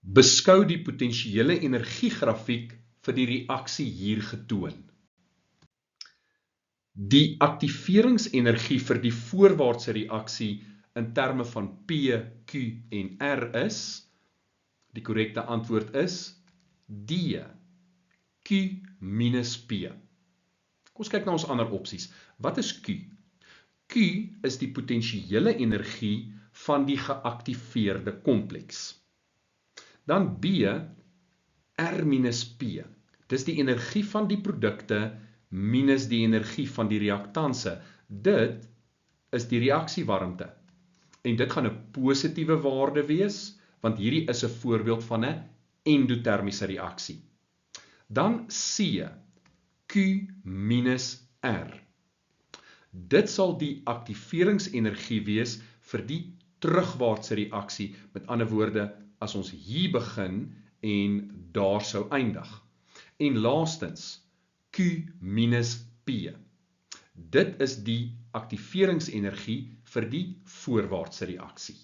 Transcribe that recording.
Beskou die potentiële energiegrafiek vir die reaksie hier getoon. Die aktiveringsenergie vir die voorwaartse reaksie in terme van P, Q en R is, die korrekte antwoord is D, Q minus P. Kom ons kyk na ons ander opsies. Wat is Q? Q is die potentiële energie van die geaktiveerde kompleks. Dan B, R minus P. Dis die energie van die produkte minus die energie van die reaktanse. Dit is die reaksiewarmte. En dit gaan 'n positiewe waarde wees, want hierdie is 'n voorbeeld van 'n endotermiese reaksie. Dan C, Q minus R. Dit sal die aktiveringsenergie wees vir die terugwaartse reaksie. Met ander woorde, as ons hier begin en daar sou eindig. En laastens, Q minus P. Dit is die aktiveringsenergie vir die voorwaartse reaksie.